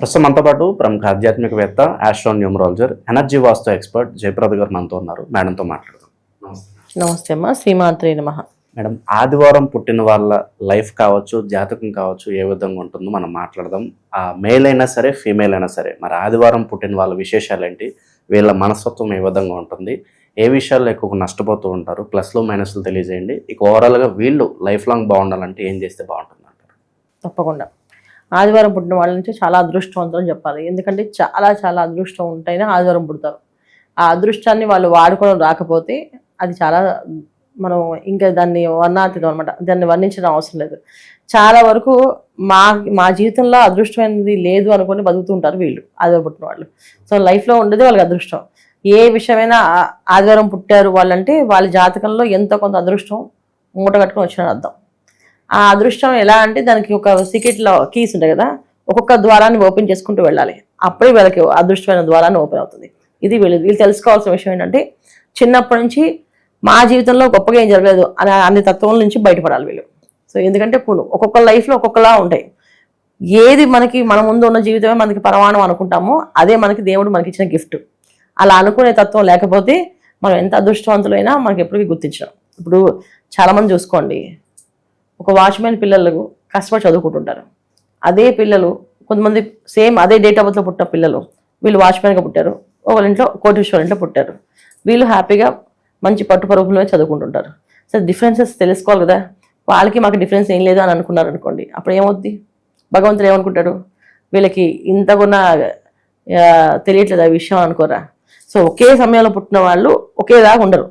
ప్రస్తుతం మనతో పాటు ప్రముఖ ఆధ్యాత్మికవేత్త, ఆస్ట్రోన్యూమరాలజర్, ఎనర్జీ వాస్తు ఎక్స్పర్ట్ జయప్రద గారు మనతో ఉన్నారు. మేడంతో మాట్లాడదాం. నమస్తే అమ్మా. శ్రీమాత్రే నమః. మేడం, ఆదివారం పుట్టిన వాళ్ళ లైఫ్ కావచ్చు, జాతకం కావచ్చు, ఏ విధంగా ఉంటుందో మనం మాట్లాడదాం. మేల్ అయినా సరే, ఫీమేల్ అయినా సరే, మరి ఆదివారం పుట్టిన వాళ్ళ విశేషాలు ఏంటి, వీళ్ళ మనస్తత్వం ఏ విధంగా ఉంటుంది, ఏ విషయాల్లో ఎక్కువ నష్టపోతూ ఉంటారు, ప్లస్లు మైనస్లు తెలియజేయండి. ఇక ఓవరాల్గా వీళ్ళు లైఫ్ లాంగ్ బాగుండాలంటే ఏం చేస్తే బాగుంటుంది అంటారు? తప్పకుండా. ఆదివారం పుట్టిన వాళ్ళ నుంచి చాలా అదృష్టవంతులు అని చెప్పాలి. ఎందుకంటే చాలా చాలా అదృష్టం ఉంటేనే ఆదివారం పుడతారు. ఆ అదృష్టాన్ని వాళ్ళు వాడుకోవడం రాకపోతే అది చాలా మనం ఇంకా దాన్ని వర్ణాతీతం అనమాట. దాన్ని వర్ణించడం అవసరం లేదు. చాలా వరకు మా జీవితంలో అదృష్టమైనది లేదు అనుకుని బతుకుతుంటారు వీళ్ళు ఆదివారం పుట్టిన వాళ్ళు. సో లైఫ్లో ఉండేది వాళ్ళకి అదృష్టం. ఏ విషయమైనా ఆదివారం పుట్టారు వాళ్ళంటే వాళ్ళ జాతకంలో ఎంతో కొంత అదృష్టం మూట కట్టుకొని వచ్చిన అర్థం. ఆ అదృష్టం ఎలా అంటే దానికి ఒక సీక్రెట్లో కీస్ ఉంటాయి కదా, ఒక్కొక్క ద్వారాన్ని ఓపెన్ చేసుకుంటూ వెళ్ళాలి. అప్పుడే వీళ్ళకి అదృష్టమైన ద్వారాన్ని ఓపెన్ అవుతుంది. ఇది వీళ్ళు తెలుసుకోవాల్సిన విషయం ఏంటంటే, చిన్నప్పటి నుంచి మా జీవితంలో గొప్పగా ఏం జరగలేదు అనే తత్వం నుంచి బయటపడాలి వీళ్ళు. సో ఎందుకంటే ఒక్కొక్క లైఫ్లో ఒక్కొక్కలా ఉంటాయి. ఏది మన ముందు ఉన్న జీవితమే మనకి పరమాణం అనుకుంటామో అదే మనకి దేవుడు మనకి ఇచ్చిన గిఫ్ట్. అలా అనుకునే తత్వం లేకపోతే మనం ఎంత అదృష్టవంతులైనా మనకి ఎప్పటికీ గుర్తించడం. ఇప్పుడు చాలామంది చూసుకోండి, ఒక వాచ్మెన్ పిల్లలు కష్టపడి చదువుకుంటుంటారు. అదే పిల్లలు కొంతమంది సేమ్ అదే డేట్ ఆఫ్ బర్త్లో పుట్టిన పిల్లలు వీళ్ళు వాచ్మెన్గా పుట్టారు, వాళ్ళ ఇంట్లో కోటీశ్వర్ ఇంట్లో పుట్టారు. వీళ్ళు హ్యాపీగా మంచి పట్టుపరుగులో చదువుకుంటుంటారు. సో డిఫరెన్సెస్ తెలుసుకోవాలి కదా. వాళ్ళకి మాకు డిఫరెన్స్ ఏం లేదు అని అనుకున్నారు అనుకోండి, అప్పుడు ఏమవుద్ది? భగవంతుడు ఏమనుకుంటాడు, వీళ్ళకి ఇంతకున్న తెలియట్లేదు ఆ విషయం అనుకోరా. సో ఒకే సమయంలో పుట్టిన వాళ్ళు ఒకేలాగా ఉండరు.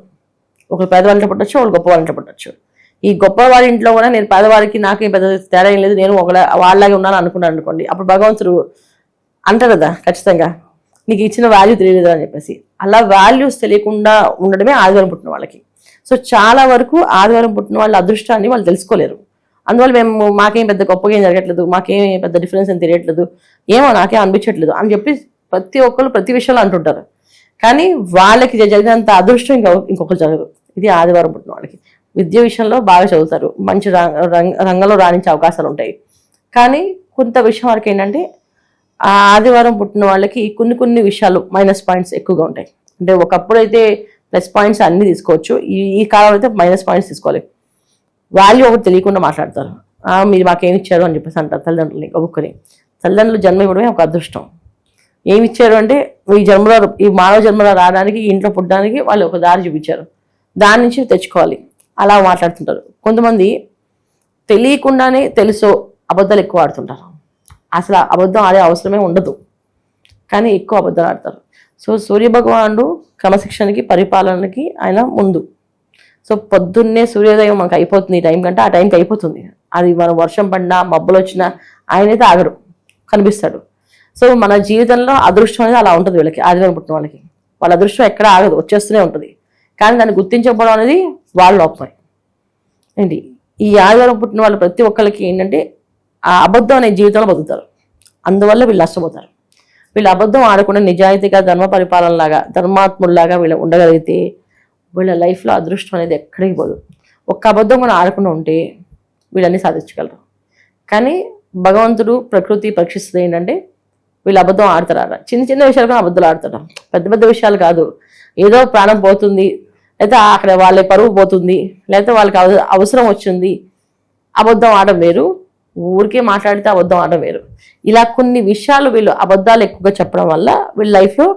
ఒకరు పేదవాళ్ళంటే పుట్టచ్చు, వాళ్ళు గొప్ప వాళ్ళంటే పుట్టచ్చు. ఈ గొప్ప వాళ్ళ ఇంట్లో కూడా నేను పేదవారికి నాకేం పెద్ద తేడా ఏం లేదు, నేను వాళ్ళలాగే ఉన్నాను అనుకున్నాను అనుకోండి, అప్పుడు భగవంతుడు అంటారు కదా ఖచ్చితంగా, నీకు ఇచ్చిన వాల్యూ తెలియదు అని చెప్పేసి. అలా వాల్యూస్ తెలియకుండా ఉండడమే ఆదివారం పుట్టిన వాళ్ళకి. సో చాలా వరకు ఆదివారం పుట్టిన వాళ్ళ అదృష్టాన్ని వాళ్ళు తెలుసుకోలేరు. అందువల్ల మాకేం పెద్ద గొప్పగా ఏం జరగట్లేదు, మాకేం పెద్ద డిఫరెన్స్ ఏం తెలియట్లేదు, ఏమో నాకేం అనిపించట్లేదు అని చెప్పి ప్రతి ఒక్కరు ప్రతి విషయంలో అంటుంటారు. కానీ వాళ్ళకి జరిగినంత అదృష్టం ఇంకొకరు జరగదు. ఇది ఆదివారం పుట్టిన వాళ్ళకి. విద్య విషయంలో బాగా చదువుతారు, మంచి రంగంలో రాణించే అవకాశాలు ఉంటాయి. కానీ కొంత విషయం వరకు ఏంటంటే, ఆ ఆదివారం పుట్టిన వాళ్ళకి కొన్ని విషయాలు మైనస్ పాయింట్స్ ఎక్కువగా ఉంటాయి. అంటే ఒకప్పుడు అయితే ప్లస్ పాయింట్స్ అన్నీ తీసుకోవచ్చు, ఈ కాలంలో అయితే మైనస్ పాయింట్స్ తీసుకోవాలి. వాల్యూ ఒకటి తెలియకుండా మాట్లాడతారు. మీరు మాకేమి ఇచ్చారు అని చెప్పేసి అంటారు తల్లిదండ్రులని. ఒక్కొక్కరి తల్లిదండ్రులు జన్మ ఇవ్వడమే ఒక అదృష్టం. ఏమి ఇచ్చారు అంటే, ఈ మానవ జన్మలో రావడానికి, ఈ ఇంట్లో పుట్టడానికి వాళ్ళు ఒక దారి చూపించారు, దాని నుంచి తెచ్చుకోవాలి. అలా మాట్లాడుతుంటారు. కొంతమంది తెలియకుండానే తెలుసో అబద్ధాలు ఎక్కువ ఆడుతుంటారు. అసలు అబద్ధం ఆడే అవసరమే ఉండదు, కానీ ఎక్కువ అబద్ధాలు ఆడతారు. సో సూర్యభగవానుడు క్రమశిక్షణకి, పరిపాలనకి ఆయన ముందు. సో పొద్దున్నే సూర్యోదయం మనకు అయిపోతుంది, ఈ టైం కంటే ఆ టైంకి అయిపోతుంది. అది మనం వర్షం పడినా మబ్బులు వచ్చినా ఆయనైతే ఆగరు, కనిపిస్తాడు. సో మన జీవితంలో అదృష్టం అనేది అలా ఉంటుంది వీళ్ళకి. ఆదివారం పుట్టిన వాళ్ళకి వాళ్ళ అదృష్టం ఎక్కడ ఆగదు, వచ్చేస్తూనే ఉంటుంది. కానీ దాన్ని గుర్తించకపోవడం అనేది వాళ్ళ లోపమే. ఏంటి, ఈ ఆదివారం పుట్టిన వాళ్ళు ప్రతి ఒక్కరికి ఏంటంటే ఆ అబద్ధం అనే జీవితంలో బతుకుతారు. అందువల్ల వీళ్ళు నష్టపోతారు. వీళ్ళు అబద్ధం ఆడకుండా నిజాయితీగా ధర్మ పరిపాలనలాగా, ధర్మాత్ముల్లాగా వీళ్ళు ఉండగలిగితే వీళ్ళ లైఫ్లో అదృష్టం అనేది ఎక్కడికి పోదు. ఒక్క అబద్ధం కూడా ఆడకుండా ఉంటే వీళ్ళన్నీ సాధించగలరు. కానీ భగవంతుడు, ప్రకృతి పరీక్షిస్తుంది ఏంటంటే, వీళ్ళు అబద్ధం ఆడతారా, చిన్న విషయాలు కూడా అబద్ధాలు ఆడతారు. పెద్ద విషయాలు కాదు, ఏదో ప్రాణం పోతుంది, లేకపోతే అక్కడ వాళ్ళ పరువు పోతుంది, లేకపోతే వాళ్ళకి అవసరం వచ్చింది, అబద్ధం ఆడడం వేరు, ఊరికే మాట్లాడితే అబద్ధం ఆడడం వేరు. ఇలా కొన్ని విషయాలు వీళ్ళు అబద్ధాలు ఎక్కువగా చెప్పడం వల్ల వీళ్ళ లైఫ్లో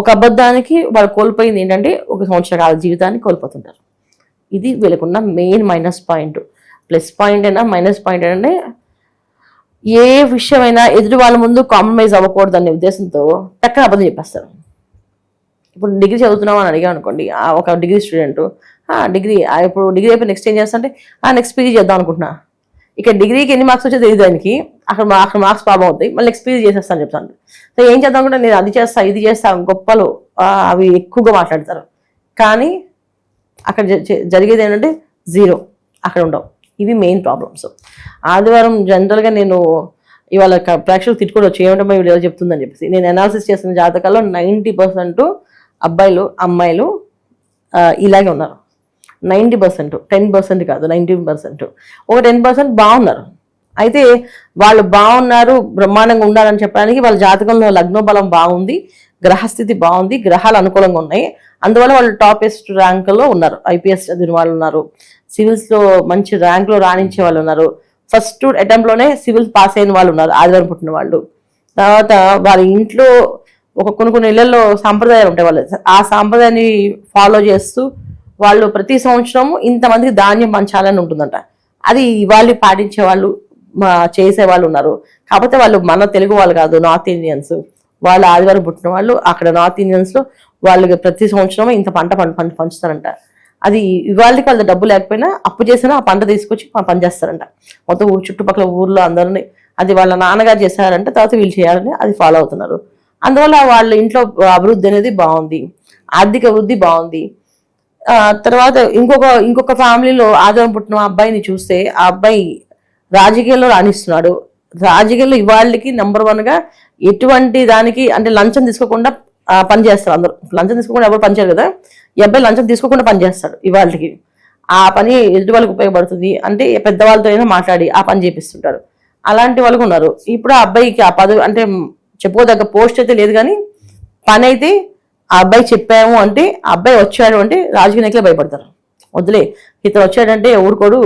ఒక అబద్ధానికి వాళ్ళు కోల్పోయింది ఏంటంటే 1 సంవత్సర కాల జీవితాన్ని కోల్పోతుంటారు. ఇది వీళ్ళకున్న main minus point. Plus point అయినా మైనస్ పాయింట్ అంటే, ఏ విషయమైనా ఎదుటి వాళ్ళ ముందు కాంప్రమైజ్ అవ్వకూడదు అనే ఉద్దేశంతో టక్కన అబద్ధం చెప్పేస్తారు. ఇప్పుడు డిగ్రీ చదువుతున్నాం అని అడిగా అనుకోండి, ఒక డిగ్రీ స్టూడెంట్ ఇప్పుడు డిగ్రీ అయిపోయి నెక్స్ట్ ఏం చేస్తా అంటే, నెక్స్ట్ పీజీ చేద్దాం అనుకుంటున్నా. ఇక్కడ డిగ్రీకి ఎన్ని మార్క్స్ వచ్చే తెలియదు దానికి, అక్కడ మార్క్స్ ప్రాబ్లం అవుతాయి, మళ్ళీ నెక్స్ట్ పీజీ చేసేస్తాను చెప్తాను. సో ఏం చేద్దాం అనుకుంటే, నేను అది చేస్తా ఇది చేస్తా గొప్పలు అవి ఎక్కువగా మాట్లాడతారు. కానీ అక్కడ జరిగేది ఏంటంటే జీరో, అక్కడ ఉండవు. ఇవి మెయిన్ ప్రాబ్లమ్స్. ఆదివారం జనరల్గా నేను ఇవాళ ప్రేక్షకులు తిట్టుకోవచ్చు, ఏమంటే వీడియో చెప్తుందని చెప్పేసి. నేను అనాలిసిస్ చేసిన జాతకాల్లో 90% అబ్బాయిలు అమ్మాయిలు ఇలాగే ఉన్నారు. 90%, 10% కాదు, 90%. ఒక 10% బాగున్నారు, అయితే వాళ్ళు బాగున్నారు, బ్రహ్మాండంగా ఉండాలని చెప్పడానికి వాళ్ళ జాతకంలో లగ్నోబలం బాగుంది, గ్రహస్థితి బాగుంది, గ్రహాలు అనుకూలంగా ఉన్నాయి. అందువల్ల వాళ్ళు టాపెస్ట్ ర్యాంకులో ఉన్నారు. ఐపీఎస్ చదివిన వాళ్ళు ఉన్నారు, సివిల్స్ లో మంచి ర్యాంక్ లో రాణించే వాళ్ళు ఉన్నారు, ఫస్ట్ అటెంప్ట్ లోనే సివిల్ పాస్ అయిన వాళ్ళు ఉన్నారు ఆదివారం పుట్టిన వాళ్ళు. తర్వాత వాళ్ళ ఇంట్లో కొన్ని ఇళ్లలో సాంప్రదాయాలు ఉంటాయి, వాళ్ళు ఆ సాంప్రదాయాన్ని ఫాలో చేస్తూ వాళ్ళు ప్రతి సంవత్సరము ఇంతమందికి ధాన్యం పంచాలని ఉంటుందంట. అది వాళ్ళు పాటించే వాళ్ళు చేసే వాళ్ళు ఉన్నారు. కాకపోతే వాళ్ళు మన తెలుగు వాళ్ళు కాదు, నార్త్ ఇండియన్స్. వాళ్ళు ఆదివారం పుట్టిన వాళ్ళు అక్కడ నార్త్ ఇండియన్స్ లో వాళ్ళకి ప్రతి సంవత్సరం ఇంత పంట పంచుతారంట. అది ఇవాళకి వాళ్ళ డబ్బు లేకపోయినా అప్పు చేసినా ఆ పంట తీసుకొచ్చి పనిచేస్తారంట. మొత్తం చుట్టుపక్కల ఊర్లో అందరినీ, అది వాళ్ళ నాన్నగారు చేశారంటే తర్వాత వీళ్ళు చేయాలని అది ఫాలో అవుతున్నారు. అందువల్ల వాళ్ళ ఇంట్లో అభివృద్ధి అనేది బాగుంది, ఆర్థిక వృద్ధి బాగుంది. తర్వాత ఇంకొక ఫ్యామిలీలో ఆదివారం పుట్టిన అబ్బాయిని చూస్తే ఆ అబ్బాయి రాజకీయాల్లో రాణిస్తున్నాడు. రాజకీయాల్లో ఇవాళకి నెంబర్ 1 గా ఎటువంటి దానికి అంటే లంచం తీసుకోకుండా పనిచేస్తారు అందరూ. లంచం తీసుకోకుండా ఎవరు పనిచేయరు కదా, ఈ అబ్బాయి లంచం తీసుకోకుండా పనిచేస్తాడు. ఇవాళకి ఆ పని ఎదుటి వాళ్ళకి ఉపయోగపడుతుంది అంటే పెద్దవాళ్ళతో అయినా మాట్లాడి ఆ పని చేపిస్తుంటాడు. అలాంటి వాళ్ళకు ఉన్నారు. ఇప్పుడు ఆ అబ్బాయికి ఆ పదవి అంటే చెప్పుకోదగ్గ పోస్ట్ అయితే లేదు, కానీ పని అయితే ఆ అబ్బాయి చెప్పాము అంటే, ఆ అబ్బాయి వచ్చాడు అంటే రాజకీయ నాయకులే భయపడతారు. వద్దులే ఇతను వచ్చాడంటే ఊరుకోడు,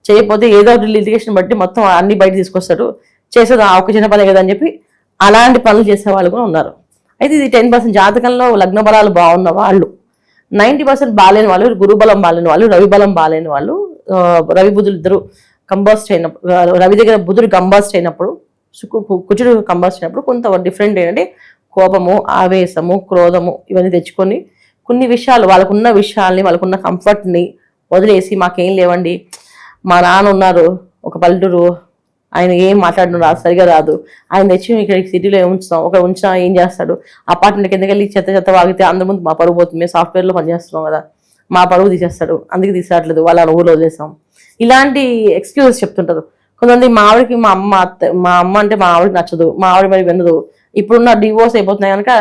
చేయకపోతే ఏదో ఒకటి లిటిగేషన్ బట్టి మొత్తం అన్ని బయట తీసుకొస్తాడు, చేసేది ఒక చిన్న పనే కదా అని చెప్పి అలాంటి పనులు చేసే వాళ్ళు కూడా ఉన్నారు. అయితే ఇది 10% జాతకంలో లగ్న బలాలు బాగున్న వాళ్ళు. 90% బాలేని వాళ్ళు, గురుబలం బాలేని వాళ్ళు, రవి బలం బాలేని వాళ్ళు, రవి బుధులు ఇద్దరు కంబస్ట్ అయినప్పుడు, రవి దగ్గర బుధుడు కంబస్ట్ అయినప్పుడు, కుజుడు కంబస్ట్ అయినప్పుడు కొంత డిఫరెంట్ ఏంటంటే కోపము, ఆవేశము, క్రోధము ఇవన్నీ తెచ్చుకొని కొన్ని విషయాలు వాళ్ళకున్న విషయాల్ని వాళ్ళకున్న కంఫర్ట్ని వదిలేసి మాకేం లేవండి, మా నాన్న ఉన్నారు ఒక పల్లెటూరు, ఆయన ఏం మాట్లాడడం రాదు, సరిగా రాదు, ఆయన తెచ్చి ఇక్కడ సిటీలో ఉంచుతాం, ఒక ఉంచినా ఏం చేస్తాడు, అపార్ట్మెంట్ కిందకి వెళ్ళి చెత్త వాగితే అందరి ముందు మా పరుగు పోతుంది, మేము సాఫ్ట్వేర్లో పనిచేస్తున్నాం కదా, మా పరుగు తీసేస్తాడు, అందుకే తీసేయట్లేదు, వాళ్ళ ఊళ్ళో వదిలేస్తాం, ఇలాంటి ఎక్స్క్యూజెస్ చెప్తుంటారు. కొంతమంది మా ఆవిడకి మా అమ్మ అంటే మా ఆవిడకి నచ్చదు, మా ఆవిడ మరి వినదు, ఇప్పుడున్న డివోర్స్ అయిపోతున్నాయి కనుక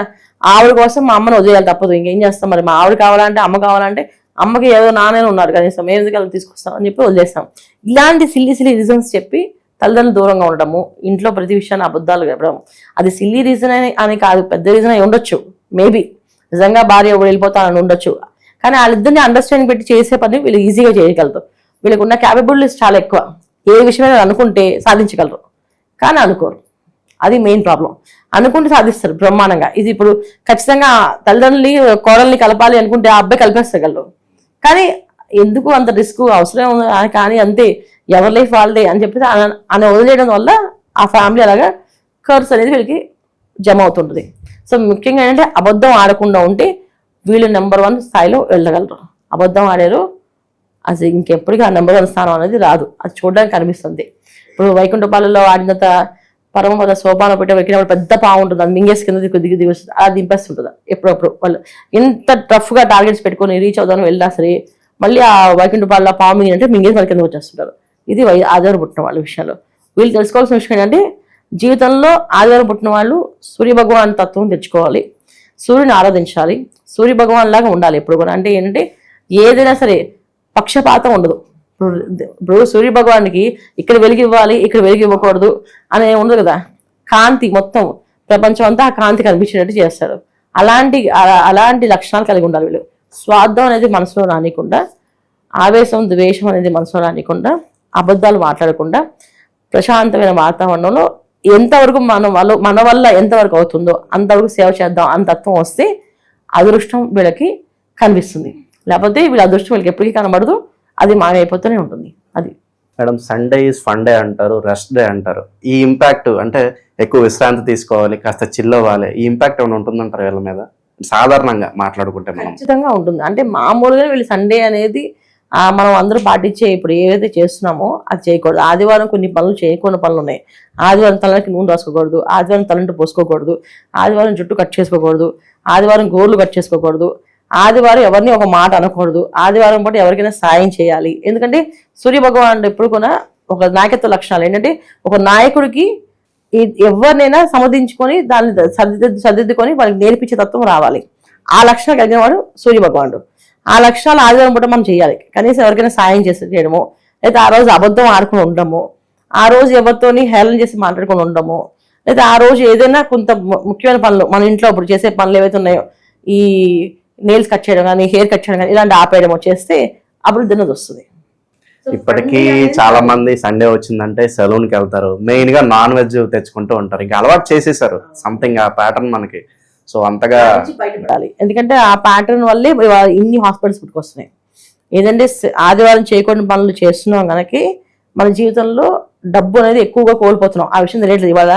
ఆవిడ కోసం మా అమ్మని వదిలేయాలి తప్పదు, ఇంకేం చేస్తాం, మరి మా ఆవిడ కావాలంటే అమ్మ కావాలంటే అమ్మకి ఏదో నాన్న ఉన్నారు కనీసం ఎందుకు అలా తీసుకొస్తాం అని చెప్పి వదిలేస్తాం. ఇలాంటి సిల్లీ రీజన్స్ చెప్పి తల్లిదండ్రులు దూరంగా ఉండడము, ఇంట్లో ప్రతి విషయాన్ని అబద్ధాలు చెప్పడం, అది సిల్లీ రీజన్ అని కాదు, పెద్ద రీజన్ అయి ఉండొచ్చు, మేబీ నిజంగా భార్య వెళ్ళిపోతానని ఉండొచ్చు, కానీ వాళ్ళిద్దరిని అండర్స్టాండింగ్ పెట్టి చేసే పని వీళ్ళు ఈజీగా చేయగలరు. వీళ్ళకు ఉన్న క్యాపబిలిటీస్ చాలా ఎక్కువ, ఏ విషయమైనా అనుకుంటే సాధించగలరు, కానీ అనుకోరు, అది మెయిన్ ప్రాబ్లం. అనుకుంటే సాధిస్తారు బ్రహ్మాండంగా. ఇది ఇప్పుడు ఖచ్చితంగా తల్లిదండ్రులని కోడల్ని కలపాలి అనుకుంటే ఆ అబ్బాయి కలిపేస్తగలరు, కానీ ఎందుకు అంత రిస్క్ అవసరం ఉంది, కానీ అంతే ఎవరి లైఫ్ వాళ్ళదే అని చెప్పేసి అని వదిలేయడం వల్ల ఆ ఫ్యామిలీ అలాగా కర్స్ అనేది వీళ్ళకి జమ అవుతుంటుంది. సో ముఖ్యంగా ఏంటంటే అబద్ధం ఆడకుండా ఉంటే వీళ్ళు నెంబర్ 1 స్థాయిలో వెళ్ళగలరు. అబద్ధం ఆడారు అసలు ఇంకెప్పటికీ ఆ నెంబర్ 1 స్థానం అనేది రాదు, అది చూడడానికి కనిపిస్తుంది. ఇప్పుడు వైకుంఠపాలలో ఆడినంత పరమపద సోపాన పెట్టే ఎక్కినప్పుడు పెద్ద పాము ఉంటుంది, అది మింగేసి కింద దిగి వస్తుంది, అది దింపేస్తుంటుంది. ఎప్పుడప్పుడు వాళ్ళు ఎంత టఫ్గా టార్గెట్స్ పెట్టుకొని రీచ్ అవుదామని వెళ్ళినా సరే మళ్ళీ ఆ వైకుంఠపాలలో పాము అంటే మింగేసి వాళ్ళ కింద వచ్చేస్తుంటారు. ఇది ఆదివారం పుట్టిన వాళ్ళ విషయాలు. వీళ్ళు తెలుసుకోవాల్సిన విషయం ఏంటంటే జీవితంలో ఆదివారం పుట్టిన వాళ్ళు సూర్యభగవాన్ తత్వం తెచ్చుకోవాలి, సూర్యుని ఆరాధించాలి, సూర్యభగవాన్ లాగా ఉండాలి ఎప్పుడు కూడా. అంటే ఏంటంటే ఏదైనా సరే పక్షపాతం ఉండదు. ఇప్పుడు సూర్యభగవానికి ఇక్కడ వెలుగు ఇవ్వాలి, ఇక్కడ వెలుగు ఇవ్వకూడదు అనే ఉండదు కదా, కాంతి మొత్తం ప్రపంచం అంతా ఆ కాంతి కనిపించేటట్టు చేస్తారు. అలాంటి లక్షణాలు కలిగి ఉండాలి వీళ్ళు. స్వార్థం అనేది మనసులో రానికుండా, ఆవేశం ద్వేషం అనేది మనసులో రానికుండా, అబద్ధాలు మాట్లాడకుండా ప్రశాంతమైన వాతావరణంలో ఎంతవరకు మన వల్ల ఎంతవరకు అవుతుందో అంతవరకు సేవ చేద్దాం అని తత్వం వస్తే అదృష్టం వీళ్ళకి కనిపిస్తుంది. లేకపోతే వీళ్ళ అదృష్టం వీళ్ళకి ఎప్పటికీ కనబడదు, అది మాయమైపోతూనే ఉంటుంది. అది madam, Sunday is fun day అంటారు, రెస్ట్ డే అంటారు. ఈ ఇంపాక్ట్ అంటే ఎక్కువ విశ్రాంతి తీసుకోవాలి, కాస్త చిల్ అవ్వాలి, ఈ ఇంపాక్ట్ ఏమైనా ఉంటుందంటారు వీళ్ళ మీద సాధారణంగా మాట్లాడుకుంటే? ఖచ్చితంగా ఉంటుంది. అంటే మామూలుగా వీళ్ళు సండే అనేది మనం అందరూ పాటించే ఇప్పుడు ఏవైతే చేస్తున్నామో అది చేయకూడదు. ఆదివారం కొన్ని పనులు చేయకుండా పనులు ఉన్నాయి. ఆదివారం తలకి నూనె రాసుకోకూడదు, ఆదివారం తలంటు పోసుకోకూడదు, ఆదివారం జుట్టు కట్ చేసుకోకూడదు, ఆదివారం గోర్లు కట్ చేసుకోకూడదు, ఆదివారం ఎవరిని ఒక మాట అనకూడదు, ఆదివారం పాటు ఎవరికైనా సాయం చేయాలి. ఎందుకంటే సూర్యభగవానుడు ఎప్పుడు కూడా ఒక నాయకత్వ లక్షణాలు ఏంటంటే ఒక నాయకుడికి ఎవరినైనా సమర్థించుకొని దాన్ని సర్దిద్దుకొని వాళ్ళకి నేర్పించే తత్వం రావాలి. ఆ లక్షణాలు కలిగిన వాడు సూర్యభగవానుడు. ఆ లక్షణాలు ఆదివారం పూట మనం చేయాలి. కనీసం ఎవరికైనా సాయం చేయడము, లేదా ఆ రోజు అబద్ధం ఆడుకుని ఉండడము, ఆ రోజు ఎవరితోని హేళన చేసి మాట్లాడుకొని ఉండము, లేదా ఆ రోజు ఏదైనా కొంత ముఖ్యమైన పనులు మన ఇంట్లో ఇప్పుడు చేసే పనులు ఏవైతే ఉన్నాయో, ఈ నెయిల్స్ కట్ చేయడం కానీ, హెయిర్ కట్ చేయడం కానీ, ఇలాంటి ఆపేయడం వచ్చేస్తే అభివృద్ధి అనేది వస్తుంది. ఇప్పటికీ చాలా మంది సండే వచ్చిందంటే సెలూన్ కి వెళ్తారు, మెయిన్ గా నాన్ వెజ్ తెచ్చుకుంటూ ఉంటారు, ఇంకా అలవాటు చేసేసారు సంథింగ్ ఆ ప్యాటర్న్ మనకి. సో అంతగా బయటపడాలి, ఎందుకంటే ఆ ప్యాటర్న్ వల్లే ఇవాళ ఇన్ని హాస్పిటల్స్ పుట్టుకొస్తున్నాయి. ఏదంటే ఆదివారం చేయకూడని పనులు చేస్తున్నాం కనుక మన జీవితంలో డబ్బు అనేది ఎక్కువగా కోల్పోతున్నాం. ఆ విషయం తెలియట్లేదు. ఇవాళ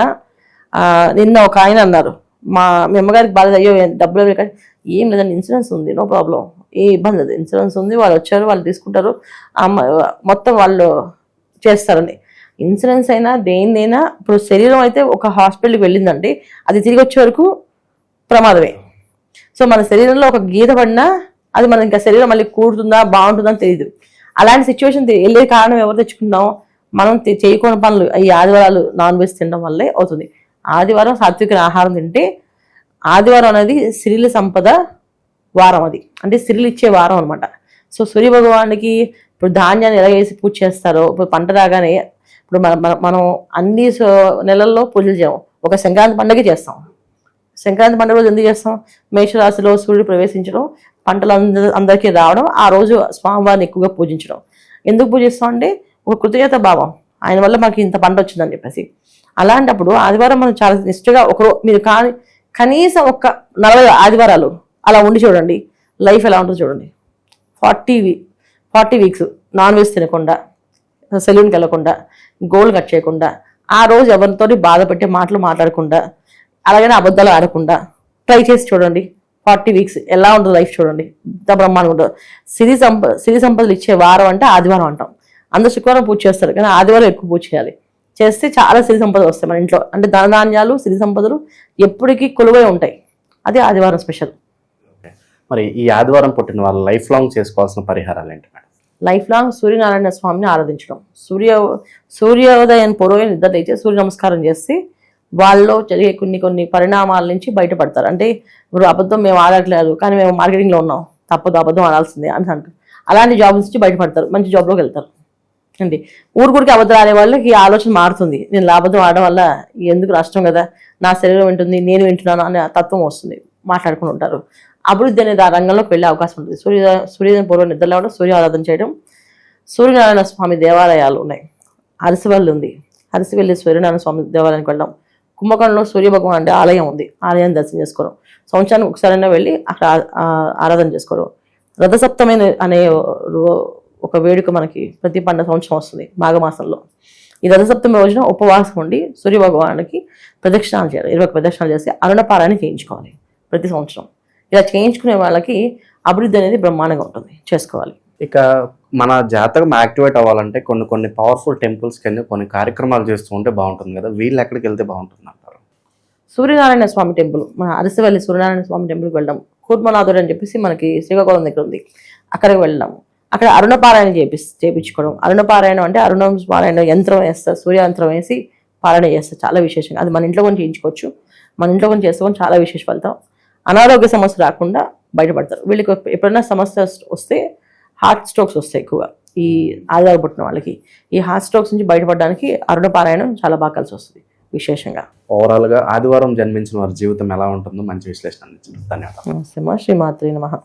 నిన్న ఒక ఆయన అన్నారు, మా అమ్మగారికి బాధ, అయ్యో డబ్బులు ఏం లేదండి, ఇన్సూరెన్స్ ఉంది, నో ప్రాబ్లం, ఏ ఇబ్బంది లేదు, ఇన్సూరెన్స్ ఉంది, వాళ్ళు వచ్చారు, వాళ్ళు తీసుకుంటారు, మొత్తం వాళ్ళు చేస్తారని. ఇన్సూరెన్స్ అయినా దేనిదైనా ఇప్పుడు శరీరం అయితే ఒక హాస్పిటల్కి వెళ్ళిందంటే అది తిరిగి వచ్చే వరకు ప్రమాదమే. సో మన శరీరంలో ఒక గీత పడినా అది మన ఇంకా శరీరం మళ్ళీ కూడుతుందా బాగుంటుందా అని తెలియదు. అలాంటి సిచ్యువేషన్ వెళ్ళే కారణం ఎవరు తెచ్చుకున్నాం, మనం చేయకూడని పనులు, ఈ ఆదివారాలు నాన్ వెజ్ తినడం వల్లే అవుతుంది. ఆదివారం సాత్విక ఆహారం తింటే, ఆదివారం అనేది సిరిల సంపద వారం, అది అంటే సిరిలు ఇచ్చే వారం అనమాట. సో సూర్య భగవానికి ఇప్పుడు ధాన్యాన్ని ఎలా వేసి పూజ చేస్తారో, ఇప్పుడు పంట రాగానే ఇప్పుడు మనం అన్ని నెలల్లో పూజలు చేయము, ఒక సంక్రాంతి పండుగ చేస్తాం. సంక్రాంతి పండుగ రోజు ఎందుకు చేస్తాం, మేషరాశిలో సూర్యుడు ప్రవేశించడం, పంటలు అందరికీ రావడం, ఆ రోజు స్వామివారిని ఎక్కువగా పూజించడం. ఎందుకు పూజిస్తాం అంటే ఒక కృతజ్ఞత భావం, ఆయన వల్ల మాకు ఇంత పంట వచ్చిందని చెప్పేసి. అలాంటప్పుడు ఆదివారం మనం చాలా నిష్ఠగా మీరు కనీసం ఒక 40 ఆదివారాలు అలా ఉండి చూడండి, లైఫ్ ఎలా ఉంటుందో చూడండి. 40 వీక్స్ నాన్ వెజ్ తినకుండా, సెలూన్కి వెళ్ళకుండా, గోల్డ్ కట్ చేయకుండా, ఆ రోజు ఎవరితో బాధ పెట్టే మాటలు మాట్లాడకుండా, అలాగనే అబద్ధాలు ఆడకుండా ట్రై చేసి చూడండి. 40 వీక్స్ ఎలా ఉంటుంది లైఫ్ చూడండి, ఇంత బ్రహ్మాండంగా ఉంటుంది. సిరి సంపదలు ఇచ్చే వారం అంటే ఆదివారం అంటాం. అందరూ శుక్రవారం పూజ చేస్తారు, కానీ ఆదివారం ఎక్కువ పూజ చేయాలి. చేస్తే చాలా సిరి సంపదలు వస్తాయి మన ఇంట్లో. అంటే ధనధాన్యాలు, సిరి సంపదలు ఎప్పటికీ కొలువై ఉంటాయి. అది ఆదివారం స్పెషల్. మరి ఈ ఆదివారం పుట్టిన వాళ్ళు లైఫ్ లాంగ్ చేసుకోవాల్సిన పరిహారాలు ఏంటి మేడం? లైఫ్ లాంగ్ సూర్యనారాయణ స్వామిని ఆరాధించడం. సూర్యోదయం పూర్వమే నిద్ర లేచి సూర్య నమస్కారం చేస్తే వాళ్ళలో జరిగే కొన్ని పరిణామాల నుంచి బయటపడతారు. అంటే ఇప్పుడు అబద్ధం మేము ఆడట్లేదు, కానీ మేము మార్కెటింగ్లో ఉన్నాం, తప్పదు అబద్ధం ఆడాల్సిందే అని అంటారు. అలాంటి జాబ్ నుంచి బయటపడతారు, మంచి జాబ్లోకి వెళ్తారు. అండి ఊరికి అబద్ధం ఆడే వాళ్ళకి ఈ ఆలోచన మారుతుంది. నేను అబద్ధం ఆడడం వల్ల ఎందుకు నష్టం కదా, నా శరీరం వింటుంది, నేను వింటున్నాను అనే తత్వం వస్తుంది, మాట్లాడుకుని ఉంటారు. అభివృద్ధి అనేది ఆ రంగంలోకి వెళ్ళే అవకాశం ఉంటుంది. సూర్యోదయం పూర్వం నిద్ర లేవడం, సూర్య ఆరాధన చేయడం. సూర్యనారాయణ స్వామి దేవాలయాలు ఉన్నాయి. అరసివల్లి ఉంది, అరసివల్లి సూర్యనారాయణ స్వామి దేవాలయానికి వెళ్ళడం. కుంభకోణంలో సూర్య భగవాన్ అంటే ఆలయం ఉంది, ఆలయాన్ని దర్శనం చేసుకోవడం. సంవత్సరానికి ఒకసారైనా వెళ్ళి అక్కడ ఆరాధన చేసుకోవడం. రథసప్తమి అనే ఒక వేడుక మనకి ప్రతి పండుగ సంవత్సరం వస్తుంది మాఘమాసంలో. ఈ రథసప్తమి రోజున ఉపవాసం ఉండి సూర్య భగవానికి ప్రదక్షిణాలు చేయాలి. 21 ప్రదక్షిణాలు చేసి అరుణపారాయణ చేయించుకోవాలి ప్రతి సంవత్సరం. ఇలా చేయించుకునే వాళ్ళకి అభివృద్ధి అనేది బ్రహ్మాండంగా ఉంటుంది, చేసుకోవాలి. ఇక మన జాతకం యాక్టివేట్ అవ్వాలంటే కొన్ని పవర్ఫుల్ టెంపుల్స్కి వెళ్ళి కొన్ని కార్యక్రమాలు చేస్తూ ఉంటే బాగుంటుంది కదా, వీళ్ళు ఎక్కడికి వెళ్తే బాగుంటుంది అంటారు? సూర్యనారాయణ స్వామి టెంపుల్, మన అరసివల్లి సూర్యనారాయణ స్వామి టెంపుల్కి వెళ్ళడం. కూర్మనాథుడు అని చెప్పేసి మనకి శ్రీకాకుళం దగ్గర ఉంది, అక్కడికి వెళ్ళడం. అక్కడ అరుణపారాయణ చేయించుకోవడం. అరుణపారాయణం అంటే అరుణం పారాయణ యంత్రం వేస్తారు, సూర్యయంత్రం వేసి పారాయణ చేస్తారు, చాలా విశేషంగా. అది మన ఇంట్లో కొంచెం చేయించుకోవచ్చు, మన ఇంట్లో కొంచెం చేసుకొని చాలా విశేష ఫలితం. అనారోగ్య సమస్య రాకుండా బయటపడతారు. వీళ్ళకి ఎప్పుడైనా సమస్య వస్తే హార్ట్ స్ట్రోక్స్ వస్తాయి ఎక్కువగా ఈ ఆదివారం పుట్టిన వాళ్ళకి. ఈ హార్ట్ స్ట్రోక్స్ నుంచి బయటపడడానికి అరుణపారాయణం చాలా బాగా కలిసి వస్తుంది విశేషంగా. ఓవరాల్గా ఆదివారం జన్మించిన వారి జీవితం ఎలా ఉంటుందో మంచి విశ్లేషణ అందించారు. ధన్యవాదాలు. నమస్తే, శ్రీమాత్రే నమః.